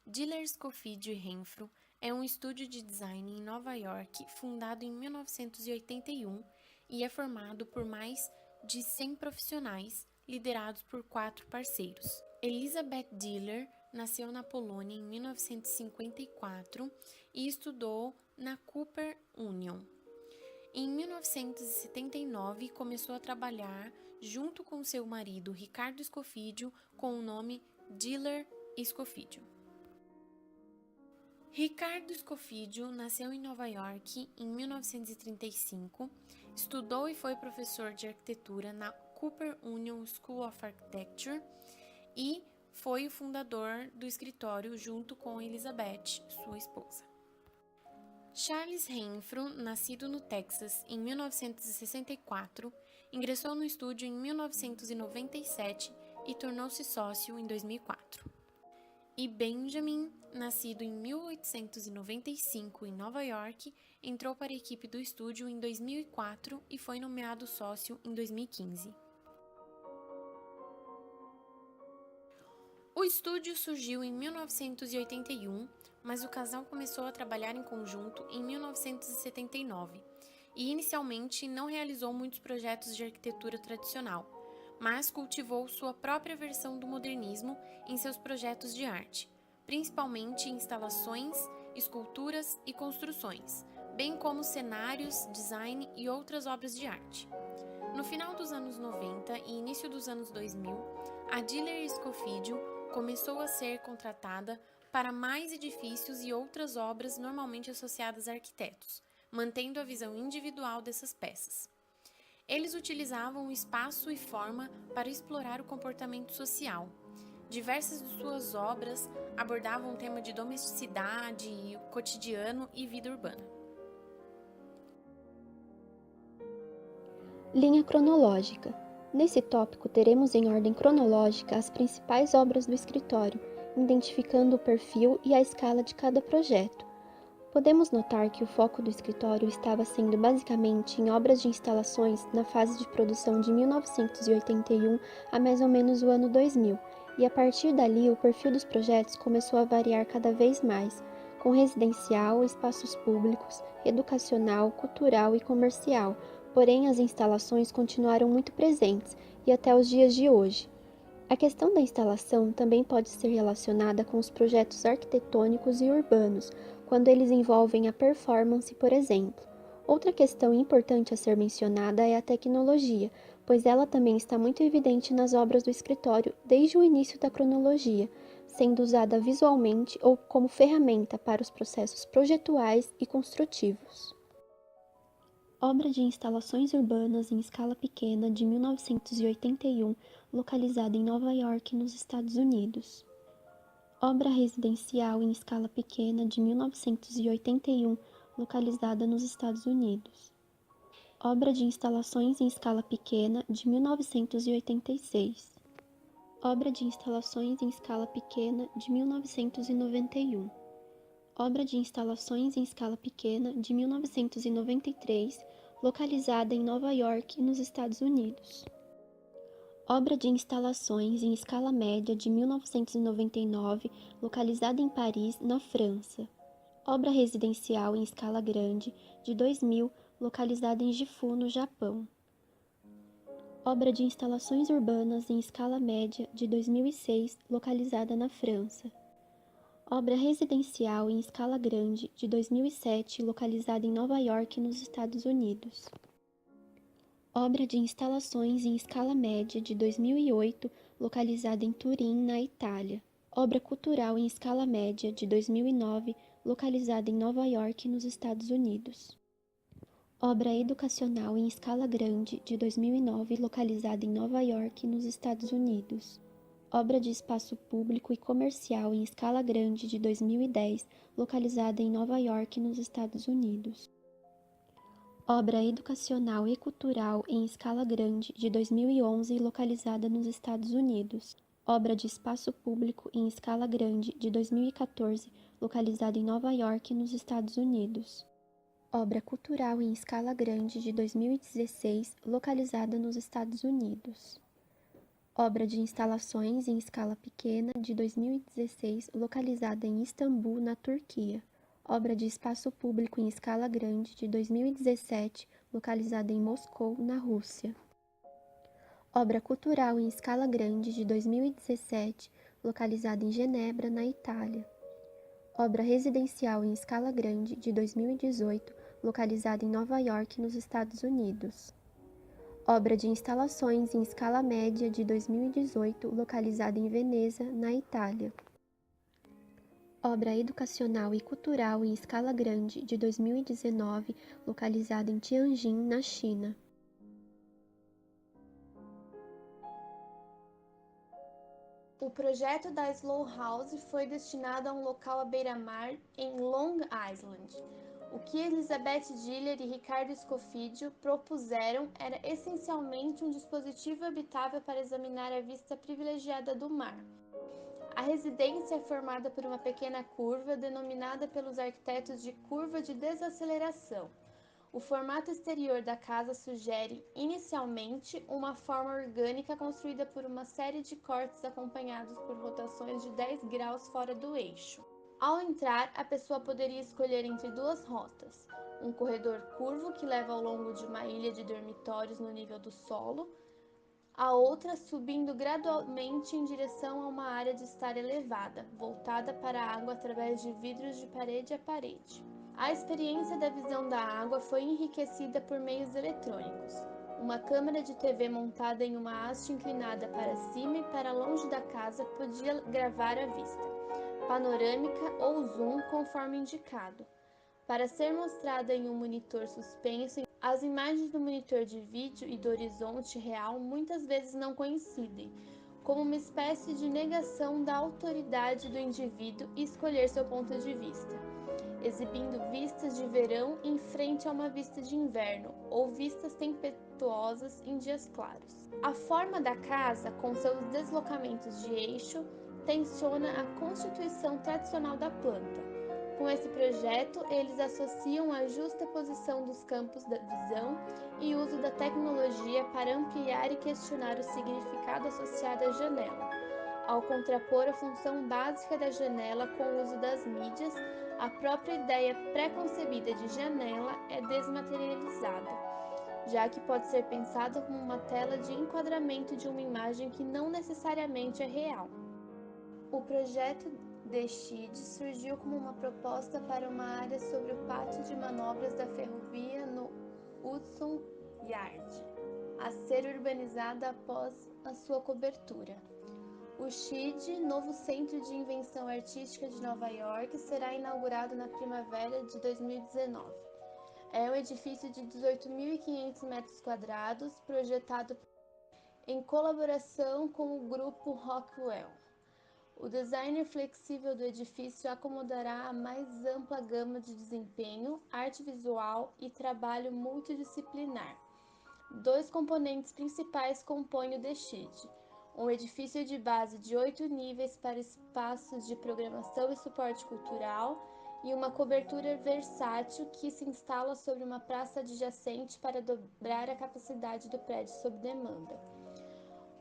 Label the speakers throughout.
Speaker 1: Diller, Scofidio e Renfro é um estúdio de design em Nova York fundado em 1981 e é formado por mais de 100 profissionais, liderados por 4 parceiros. Elizabeth Diller nasceu na Polônia em 1954 e estudou na Cooper Union. Em 1979, começou a trabalhar junto com seu marido Ricardo Scofidio com o nome Diller Scofidio. Ricardo Scofidio nasceu em Nova York em 1935, estudou e foi professor de arquitetura na Cooper Union School of Architecture e foi o fundador do escritório junto com Elizabeth, sua esposa. Charles Renfro, nascido no Texas em 1964, ingressou no estúdio em 1997 e tornou-se sócio em 2004. E Benjamin, nascido em 1895 em Nova York, entrou para a equipe do estúdio em 2004 e foi nomeado sócio em 2015. O estúdio surgiu em 1981, mas o casal começou a trabalhar em conjunto em 1979 e inicialmente não realizou muitos projetos de arquitetura tradicional, mas cultivou sua própria versão do modernismo em seus projetos de arte, principalmente instalações, esculturas e construções, bem como cenários, design e outras obras de arte. No final dos anos 90 e início dos anos 2000, a Diller Scofidio começou a ser contratada para mais edifícios e outras obras normalmente associadas a arquitetos, mantendo a visão individual dessas peças. Eles utilizavam o espaço e forma para explorar o comportamento social. Diversas de suas obras abordavam o tema de domesticidade, cotidiano e vida urbana.
Speaker 2: Linha cronológica. Nesse tópico, teremos em ordem cronológica as principais obras do escritório, identificando o perfil e a escala de cada projeto. Podemos notar que o foco do escritório estava sendo basicamente em obras de instalações na fase de produção de 1981 a mais ou menos o ano 2000, e a partir dali o perfil dos projetos começou a variar cada vez mais, com residencial, espaços públicos, educacional, cultural e comercial, porém as instalações continuaram muito presentes e até os dias de hoje. A questão da instalação também pode ser relacionada com os projetos arquitetônicos e urbanos, quando eles envolvem a performance, por exemplo. Outra questão importante a ser mencionada é a tecnologia, pois ela também está muito evidente nas obras do escritório desde o início da cronologia, sendo usada visualmente ou como ferramenta para os processos projetuais e construtivos. Obra de instalações urbanas em escala pequena de 1981, localizada em Nova York, nos Estados Unidos. Obra residencial em escala pequena de 1981, localizada nos Estados Unidos. Obra de instalações em escala pequena de 1986. Obra de instalações em escala pequena de 1991. Obra de instalações em escala pequena de 1993, localizada em Nova York, nos Estados Unidos. Obra de instalações em escala média de 1999, localizada em Paris, na França. Obra residencial em escala grande de 2000, localizada em Gifu, no Japão. Obra de instalações urbanas em escala média de 2006, localizada na França. Obra residencial em escala grande de 2007, localizada em Nova York, nos Estados Unidos. Obra de instalações em escala média de 2008, localizada em Turim, na Itália. Obra cultural em escala média de 2009, localizada em Nova York, nos Estados Unidos. Obra educacional em escala grande de 2009, localizada em Nova York, nos Estados Unidos. Obra de espaço público e comercial em escala grande de 2010, localizada em Nova York, nos Estados Unidos. Obra educacional e cultural em escala grande de 2011, localizada nos Estados Unidos. Obra de espaço público em escala grande de 2014, localizada em Nova York, nos Estados Unidos. Obra cultural em escala grande de 2016, localizada nos Estados Unidos. Obra de instalações em escala pequena de 2016, localizada em Istambul, na Turquia. Obra de espaço público em escala grande de 2017, localizada em Moscou, na Rússia. Obra cultural em escala grande de 2017, localizada em Genebra, na Itália. Obra residencial em escala grande de 2018, localizada em Nova York, nos Estados Unidos. Obra de instalações em escala média de 2018, localizada em Veneza, na Itália. Obra educacional e cultural em escala grande de 2019, localizada em Tianjin, na China.
Speaker 1: O projeto da Slow House foi destinado a um local à beira-mar em Long Island. O que Elizabeth Diller e Ricardo Scofidio propuseram era essencialmente um dispositivo habitável para examinar a vista privilegiada do mar. A residência é formada por uma pequena curva, denominada pelos arquitetos de curva de desaceleração. O formato exterior da casa sugere, inicialmente, uma forma orgânica construída por uma série de cortes acompanhados por rotações de 10 graus fora do eixo. Ao entrar, a pessoa poderia escolher entre duas rotas: um corredor curvo que leva ao longo de uma ilha de dormitórios no nível do solo, a outra subindo gradualmente em direção a uma área de estar elevada, voltada para a água através de vidros de parede a parede. A experiência da visão da água foi enriquecida por meios eletrônicos. Uma câmera de TV montada em uma haste inclinada para cima e para longe da casa podia gravar a vista, panorâmica ou zoom, conforme indicado. Para ser mostrada em um monitor suspenso, as imagens do monitor de vídeo e do horizonte real muitas vezes não coincidem, como uma espécie de negação da autoridade do indivíduo e escolher seu ponto de vista, exibindo vistas de verão em frente a uma vista de inverno ou vistas tempestuosas em dias claros. A forma da casa, com seus deslocamentos de eixo, tensiona a constituição tradicional da planta. Com esse projeto, eles associam a justa posição dos campos da visão e uso da tecnologia para ampliar e questionar o significado associado à janela. Ao contrapor a função básica da janela com o uso das mídias, a própria ideia pré-concebida de janela é desmaterializada, já que pode ser pensada como uma tela de enquadramento de uma imagem que não necessariamente é real. O projeto de Sheed surgiu como uma proposta para uma área sobre o pátio de manobras da ferrovia no Hudson Yard, a ser urbanizada após a sua cobertura. O Sheed, novo centro de invenção artística de Nova York, será inaugurado na primavera de 2019. É um edifício de 18.500 metros quadrados, projetado em colaboração com o grupo Rockwell. O design flexível do edifício acomodará a mais ampla gama de desempenho, arte visual e trabalho multidisciplinar. Dois componentes principais compõem o The Sheet: um edifício de base de 8 níveis para espaços de programação e suporte cultural, e uma cobertura versátil que se instala sobre uma praça adjacente para dobrar a capacidade do prédio sob demanda.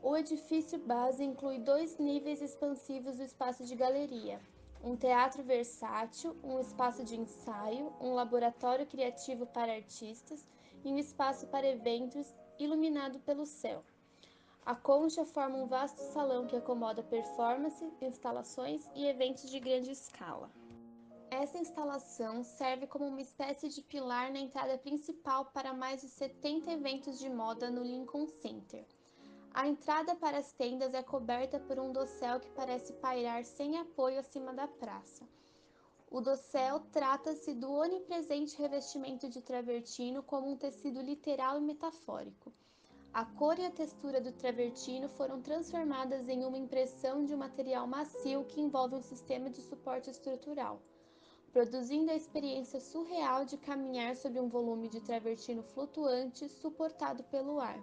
Speaker 1: O edifício base inclui 2 níveis expansivos do espaço de galeria, um teatro versátil, um espaço de ensaio, um laboratório criativo para artistas e um espaço para eventos iluminado pelo céu. A concha forma um vasto salão que acomoda performances, instalações e eventos de grande escala. Essa instalação serve como uma espécie de pilar na entrada principal para mais de 70 eventos de moda no Lincoln Center. A entrada para as tendas é coberta por um dossel que parece pairar sem apoio acima da praça. O dossel trata-se do onipresente revestimento de travertino como um tecido literal e metafórico. A cor e a textura do travertino foram transformadas em uma impressão de um material macio que envolve um sistema de suporte estrutural, produzindo a experiência surreal de caminhar sobre um volume de travertino flutuante suportado pelo ar.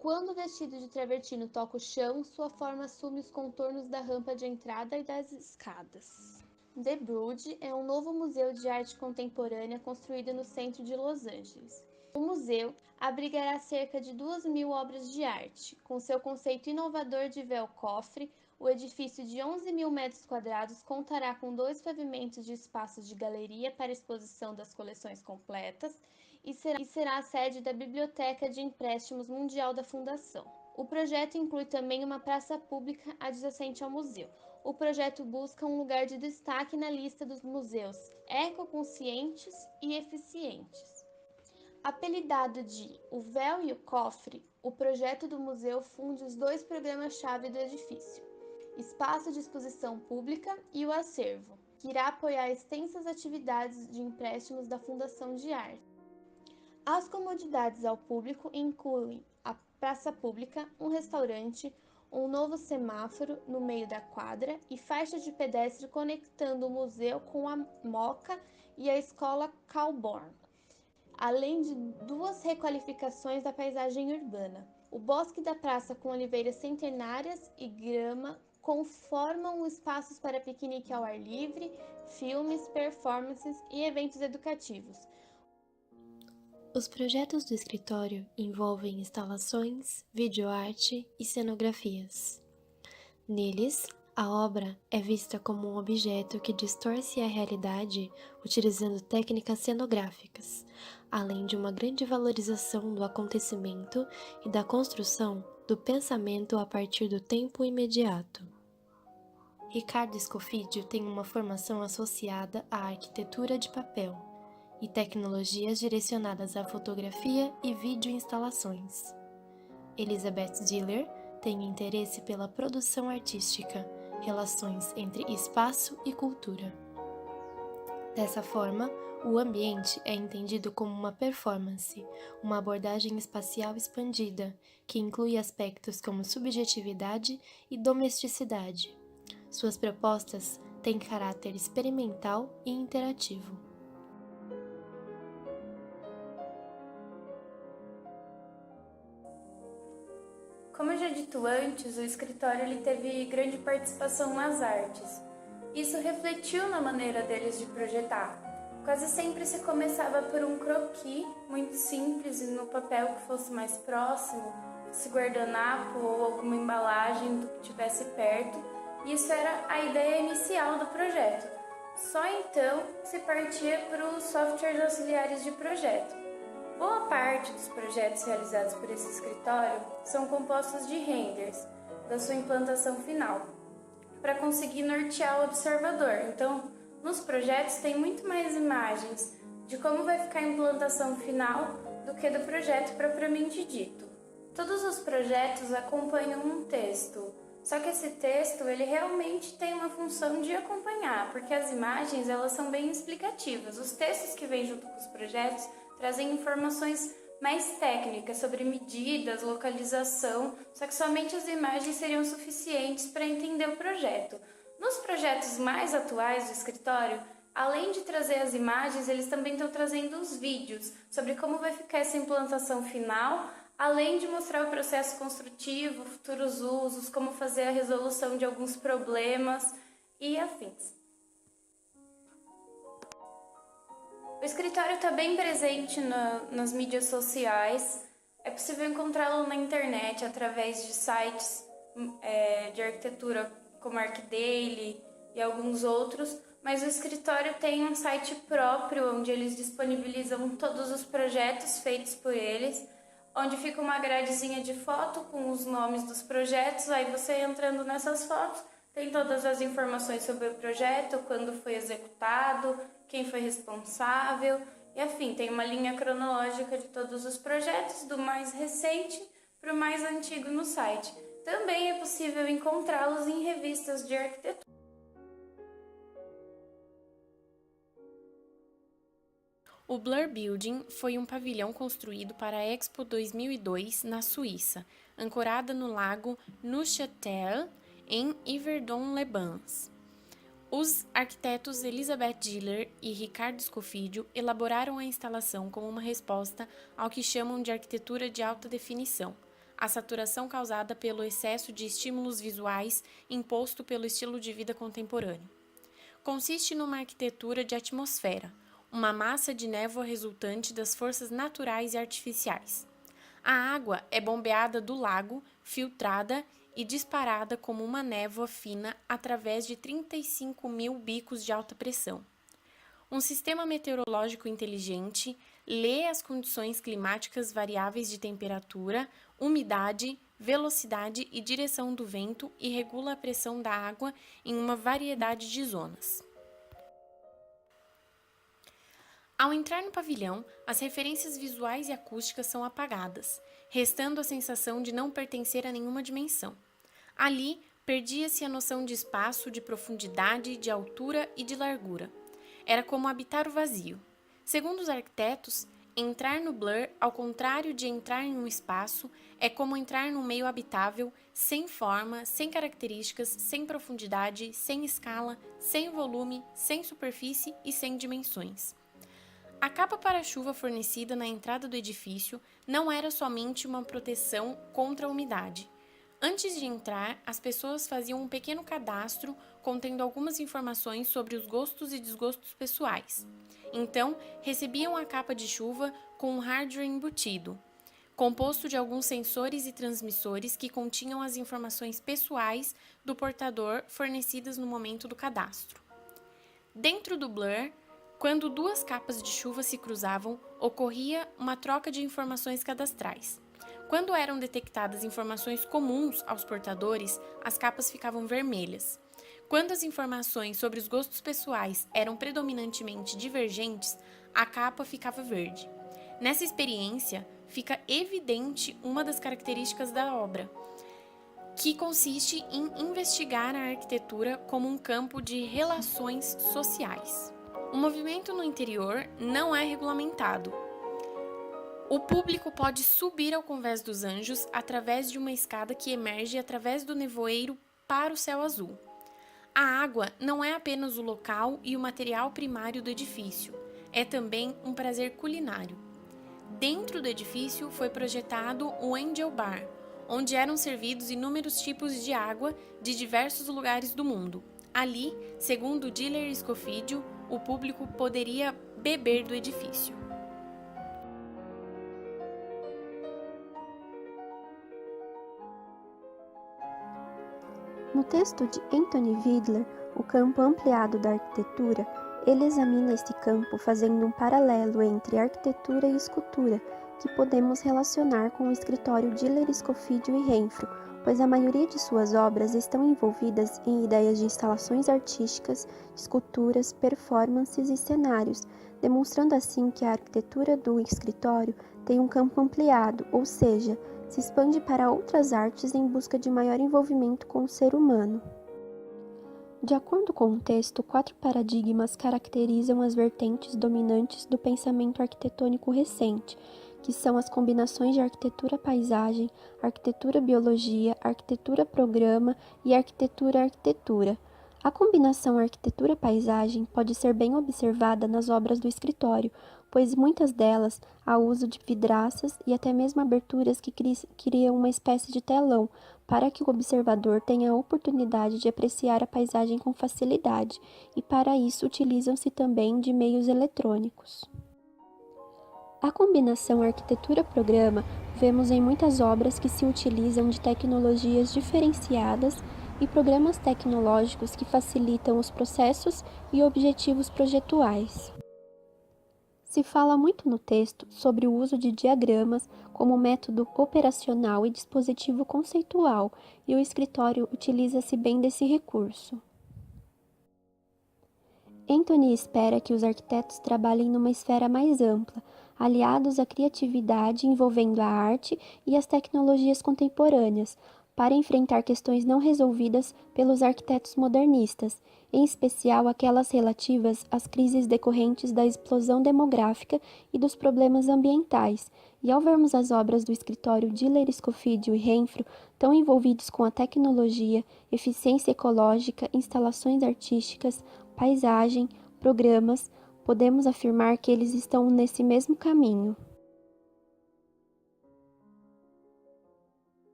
Speaker 1: Quando o vestido de travertino toca o chão, sua forma assume os contornos da rampa de entrada e das escadas. The Brood é um novo museu de arte contemporânea construído no centro de Los Angeles.
Speaker 3: O museu abrigará cerca de 2.000 obras de arte. Com seu conceito inovador de véu-cofre, o edifício de 11.000 metros quadrados contará com 2 pavimentos de espaços de galeria para exposição das coleções completas e será a sede da Biblioteca de Empréstimos Mundial da Fundação. O projeto inclui também uma praça pública adjacente ao museu. O projeto busca um lugar de destaque na lista dos museus ecoconscientes e eficientes. Apelidado de O Véu e o Cofre, o projeto do museu funde os 2 programas-chave do edifício, Espaço de Exposição Pública e o Acervo, que irá apoiar extensas atividades de empréstimos da Fundação de Arte. As comodidades ao público incluem a praça pública, um restaurante, um novo semáforo no meio da quadra e faixa de pedestre conectando o museu com a Moca e a escola Calborn, além de 2 requalificações da paisagem urbana. O bosque da praça com oliveiras centenárias e grama conformam espaços para piquenique ao ar livre, filmes, performances e eventos educativos.
Speaker 2: Os projetos do escritório envolvem instalações, videoarte e cenografias. Neles, a obra é vista como um objeto que distorce a realidade utilizando técnicas cenográficas, além de uma grande valorização do acontecimento e da construção do pensamento a partir do tempo imediato. Ricardo Escofídio tem uma formação associada à arquitetura de papel e tecnologias direcionadas à fotografia e videoinstalações. Elizabeth Diller tem interesse pela produção artística, relações entre espaço e cultura. Dessa forma, o ambiente é entendido como uma performance, uma abordagem espacial expandida, que inclui aspectos como subjetividade e domesticidade. Suas propostas têm caráter experimental e interativo.
Speaker 4: Como eu já dito antes, o escritório ele teve grande participação nas artes. Isso refletiu na maneira deles de projetar. Quase sempre se começava por um croquis muito simples e no papel que fosse mais próximo, esse guardanapo ou alguma embalagem do que tivesse perto. Isso era a ideia inicial do projeto. Só então se partia para os softwares auxiliares de projeto. Boa parte dos projetos realizados por esse escritório são compostos de renders da sua implantação final, para conseguir nortear o observador. Então, nos projetos tem muito mais imagens de como vai ficar a implantação final do que do projeto propriamente dito. Todos os projetos acompanham um texto, só que esse texto ele realmente tem uma função de acompanhar, porque as imagens elas são bem explicativas. Os textos que vêm junto com os projetos trazem informações mais técnicas sobre medidas, localização, só que somente as imagens seriam suficientes para entender o projeto. Nos projetos mais atuais do escritório, além de trazer as imagens, eles também estão trazendo os vídeos sobre como vai ficar essa implantação final, além de mostrar o processo construtivo, futuros usos, como fazer a resolução de alguns problemas e afins. O escritório está bem presente nas mídias sociais. É possível encontrá-lo na internet através de sites de arquitetura como ArcDaily e alguns outros, mas o escritório tem um site próprio onde eles disponibilizam todos os projetos feitos por eles, onde fica uma gradezinha de foto com os nomes dos projetos. Aí você entrando nessas fotos tem todas as informações sobre o projeto, quando foi executado, quem foi responsável, e afim, tem uma linha cronológica de todos os projetos, do mais recente para o mais antigo no site. Também é possível encontrá-los em revistas de arquitetura.
Speaker 1: O Blur Building foi um pavilhão construído para a Expo 2002 na Suíça, ancorada no lago Neuchâtel, em Yverdon-les-Bains. Os arquitetos Elizabeth Diller e Ricardo Escofídio elaboraram a instalação como uma resposta ao que chamam de arquitetura de alta definição, a saturação causada pelo excesso de estímulos visuais imposto pelo estilo de vida contemporâneo. Consiste numa arquitetura de atmosfera, uma massa de névoa resultante das forças naturais e artificiais. A água é bombeada do lago, filtrada e disparada como uma névoa fina através de 35.000 bicos de alta pressão. Um sistema meteorológico inteligente lê as condições climáticas variáveis de temperatura, umidade, velocidade e direção do vento e regula a pressão da água em uma variedade de zonas. Ao entrar no pavilhão, as referências visuais e acústicas são apagadas, restando a sensação de não pertencer a nenhuma dimensão. Ali, perdia-se a noção de espaço, de profundidade, de altura e de largura. Era como habitar o vazio. Segundo os arquitetos, entrar no blur, ao contrário de entrar em um espaço, é como entrar num meio habitável, sem forma, sem características, sem profundidade, sem escala, sem volume, sem superfície e sem dimensões. A capa para-chuva fornecida na entrada do edifício não era somente uma proteção contra a umidade. Antes de entrar, as pessoas faziam um pequeno cadastro contendo algumas informações sobre os gostos e desgostos pessoais. Então, recebiam a capa de chuva com um hardware embutido, composto de alguns sensores e transmissores que continham as informações pessoais do portador fornecidas no momento do cadastro. Dentro do blur, quando duas capas de chuva se cruzavam, ocorria uma troca de informações cadastrais. Quando eram detectadas informações comuns aos portadores, as capas ficavam vermelhas. Quando as informações sobre os gostos pessoais eram predominantemente divergentes, a capa ficava verde. Nessa experiência, fica evidente uma das características da obra, que consiste em investigar a arquitetura como um campo de relações sociais. O movimento no interior não é regulamentado. O público pode subir ao Convés dos Anjos através de uma escada que emerge através do nevoeiro para o céu azul. A água não é apenas o local e o material primário do edifício, é também um prazer culinário. Dentro do edifício foi projetado o Angel Bar, onde eram servidos inúmeros tipos de água de diversos lugares do mundo. Ali, segundo Diller Scofidio, o público poderia beber do edifício.
Speaker 2: No texto de Anthony Vidler, O Campo Ampliado da Arquitetura, ele examina esse campo fazendo um paralelo entre arquitetura e escultura, que podemos relacionar com o escritório Diller Scofidio e Renfro, pois a maioria de suas obras estão envolvidas em ideias de instalações artísticas, esculturas, performances e cenários, demonstrando assim que a arquitetura do escritório tem um campo ampliado, ou seja, se expande para outras artes em busca de maior envolvimento com o ser humano. De acordo com o texto, 4 paradigmas caracterizam as vertentes dominantes do pensamento arquitetônico recente, que são as combinações de arquitetura-paisagem, arquitetura-biologia, arquitetura-programa e arquitetura-arquitetura. A combinação arquitetura-paisagem pode ser bem observada nas obras do escritório, pois muitas delas há uso de vidraças e até mesmo aberturas que criam uma espécie de telão, para que o observador tenha a oportunidade de apreciar a paisagem com facilidade, e para isso utilizam-se também de meios eletrônicos. A combinação arquitetura-programa vemos em muitas obras que se utilizam de tecnologias diferenciadas e programas tecnológicos que facilitam os processos e objetivos projetuais. Se fala muito no texto sobre o uso de diagramas como método operacional e dispositivo conceitual, e o escritório utiliza-se bem desse recurso. Anthony espera que os arquitetos trabalhem numa esfera mais ampla, aliados à criatividade envolvendo a arte e as tecnologias contemporâneas, para enfrentar questões não resolvidas pelos arquitetos modernistas, em especial aquelas relativas às crises decorrentes da explosão demográfica e dos problemas ambientais. E ao vermos as obras do escritório Diller Scofidio e Renfro tão envolvidos com a tecnologia, eficiência ecológica, instalações artísticas, paisagem, programas, podemos afirmar que eles estão nesse mesmo caminho.